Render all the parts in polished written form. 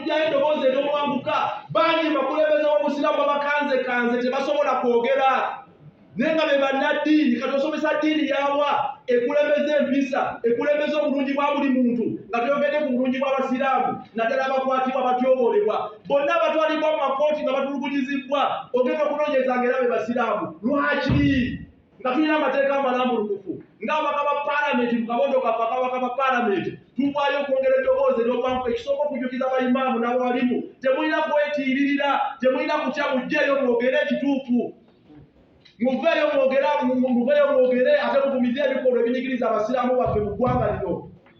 kujjayo eddoboozi ery'omwanguka bangi bakulembeze w'obusiraamu babakanzekanze tebasobola kwogera naye nga be bannaddiini kati osomesa ddiini yawa ekulembeza empisa ekulembeza obulungi bwa buli muntu nga tuyogedde ku bulungi bw'abasiraamu naddala abakwatibwa batyoboolebwa bonna abatwalibwa mu makooti nga batulugunyizibwa ogenda okunoonyezanga era be basiraamu lwaki nga tulina amateeka amalambulukufu ng'ababaka ba paalamenti mu kabondo kaffe akabaka ba paalamenti tuwaayo okwongera eddoboozi ery'omwanguka ekisooka okujjukiza abayimaamu n'abalimu temulina kwetiiririra temulina kutya mujjeeyo mwogere ekituufu muveeyo mwogere ate mugumize ebikolwa ebinyigiriza abasiraamu baffe mu ggwanga lino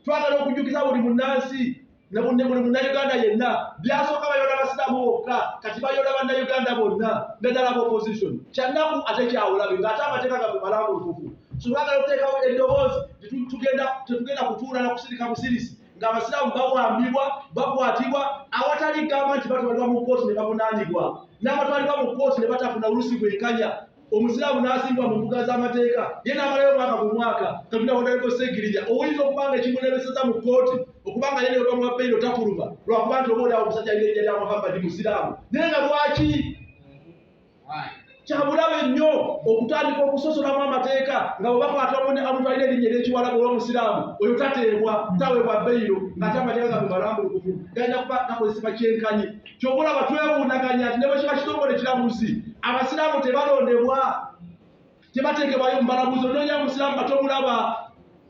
twagala okujjukiza buli munnansi ne buli munnayuganda yenna byasooka bayola abasiraamu bokka kati bayola bannayuganda bonna naddala b'opposition kyannaku ate kyawulabe ng'ate amateeka gaffe malambulukufu twagala okuteekawo eddoboozi tetugenda kutuula na kusirika busirisi ng'abasiraamu bawambibwa bakwatibwa awatali gamba nti batwalibwa mu kkooti ne bavunaanibwa n'abatwalibwa mu kkooti ne batafuna olusi bwenkanya omusiraamu n'asimbwa mu mbuga z'amateeka ye n'amalayo mwaka ku mwaka katundawondaliko segirija oyinza okubanga ekimulebeseza mu kkooti okubanga yene olwamu beyiro tafuluma lwakuba nti oba oliawo omusajja alina ejja lya Muhammad musiraamu naye nga lwaki kyabulabe nnyo okutandika okusosolamu amateeka nga bwe bakwata omuntu alina erinnya ery'ekiwalabu olw'omusiraamu oyo tateebwa taweebwa beyiro ng'ate amateeka gaffe malambulukufu galina kuba gakozesebwa kyenkanyi ky'oba olaba twewuunaganya nti ne bwe kiba kitongole kirabuzi abasiraamu tebalondebwa tebateekebwayo mu balabuzi onoonya omusiraamu nga tomulaba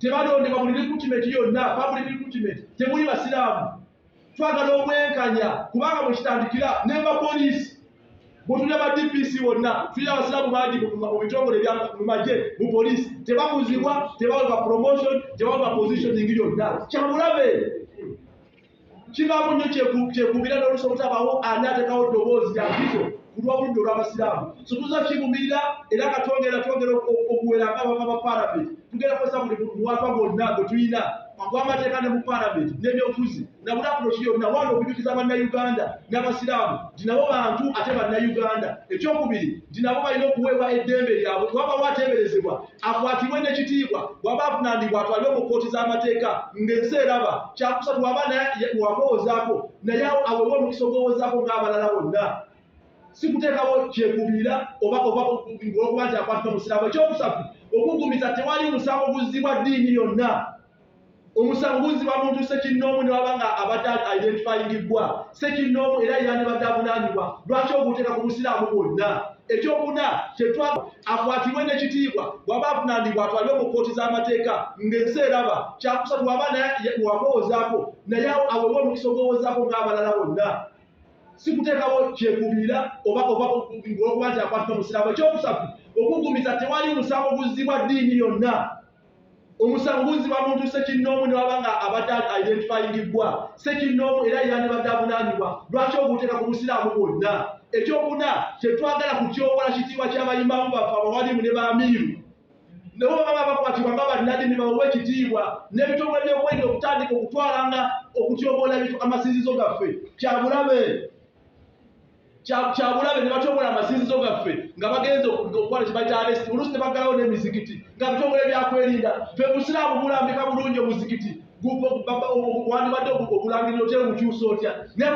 tebalondebwa buli recruitment yonna public recruitment temuli basiraamu twagala obwenkanya kubanga bwe kitandikira nemba poliisi bwetulina ba DPC wonna tulina abasiraamu bangi mu bitongole mu magye mu poliisi tebabuzibwa tebaweebwa promotion tebaweebwa positioning yonna kyabulabe kivaamu nnyo kyekubira n'oluusi obutabawo ani ateekawo ddoboozi lya mpiso kulw'obudde olw'abasiraamu so tuza kibumirira era nga twongera okuwera ng'abaka ba paalamenti tugenda kukozesa buli bwapa bwonna bwe tulina gw'amateeka ne mu paalamenti n'ebyobufuzi na bulakuno ki yonna wano okujjukiza bannayuganda n'abasiraamu nti nabo bantu ate bannayuganda ekyokubiri nti nabo balina okuweebwa eddembe lyabwe bwaba wateeberezebwa akwatibwe n'ekitiibwa bw'aba avunaanibwa atwalibwe mu kkooti z'amateeka ng'ensi eraba kyakusatu waba naye wamwowozaako naye aweebwe omukisa ogwowozaako ng'abalala bonna si kuteekawo kyekubira oba olwokuba nti akwatibwa musiraamu ekyokusatu okugumiza tewali musango guzzibwa ddiini yonna omusango guzzibwa muntu sekinnoomu ne waba nga abadde identifyingibwa sekinnoomu era era ne badde avunaanibwa lwaki oguteeka ku busiraamu bwonna ekyokuna akwatibwe n'ekitiibwa bw'aba avunaanibwa atwalibwe mu kkooti z'amateeka ng'ensi eraba kyakusatu waba naye wamwowozaako naye aweebwe omukisa ogwowozaako ng'abalala bonna si kuteekawo kyekubira oba olwokuba nti akwatibwa musiraamu ekyokusatu okugumiza tewali musango guzzibwa ddiini yonna omusango guzzibwa muntu sekinnoomu ne waba nga abadde identifyingibwa sekinnoomu era era ne badde avunaanibwa lwaki oguteeka ku busiraamu bwonna ekyokuna kyetwagala kutyobola kitiibwa ky'abayimaamu baffe abawalimu ne baamiiru nabo baba bakwatibwa nga bannaddiini baweebwa ekitiibwa n'ebitongole by'obwenge okutandika okutwalanga okutyobola amasinzizo gaffe kyabulabe ne batyobola amasinzizo gaffe nga bagenze okukola kye bayita arrest oluusi ne baggalawo n'emizikiti nga bitongole byakwerinda ffe busiraamu bulambika bulungi omuzikiti wandibadde okulangirira otya omukyusa otya naye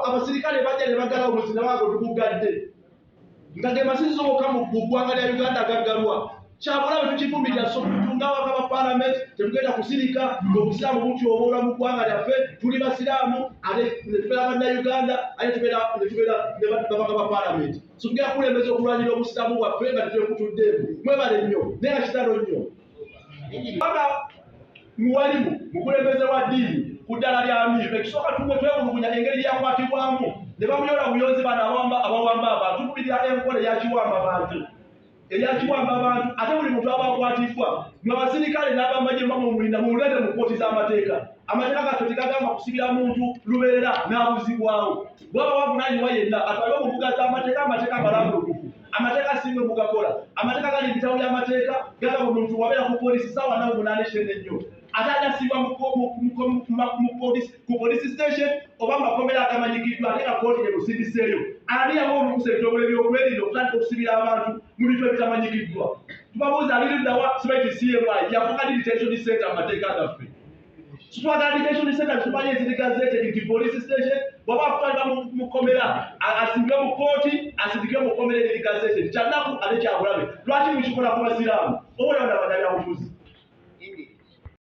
abasirikale bajja ne baggalawo omuzina waago tugugadde nga ge masinzizo gokka mu ggwanga lya Uganda agaggalwa kyabulabe tukivumirira so tungawaka ba paalamenti tetugenda kusirika ng'obusiraamu butyoboola mu ggwanga lyaffe tuli basiraamu ate ne tubeera bannayuganda ate tubeera babaka ba paalamenti so tugenda kulembeza okulwanira obusiraamu bwaffe nga tetwekutudde mwebale nnyo naye nga kitalo nnyo muwalimu mukulembeze wa ddiini ku ddala lya amiiru ekisooka tumwe twewulugunya engeri gyakwatibwamu ne bamuyola buyonzi bano abawamba abantu tukubirira enkola eyakiwamba abantu ate buli muntu aba akwatiddwa mwe abasirikale n'abamagye mulinda mulete mu kkooti z'amateeka amateeka gaffe tegagamba kusibira muntu lubeera n'abuzibwawo bwaba wavunaanibwa yenna atwalibwe mu mbuga z'amateeka amateeka amalambulukufu amateeka asinga mugakola amateeka gali mu bitabo by'amateeka gagamba omuntu wabeera ku poliisi ssaawa 8 ennyo ate ajasibwa ku police station oba makomera agamanyikiddwa ate nga kooti emusindiseeyo ani yawa olukusa ebitongole by'okwerinda okutandika okusibira abantu mu bintu ebitamanyikiddwa tubabuuza aliriddawa sibeti CMI yafuka detention center mu mateeka gaffe Situagala detention center tumanye eziri gazetted nti police station bwaba akutwalibwa mu kkomera asibwe mu kooti asibike mu kkomera eziri gazetted kyanaku ate kyabulabe lwaki mukikola ku basiraamu obonaona badabyabufuzi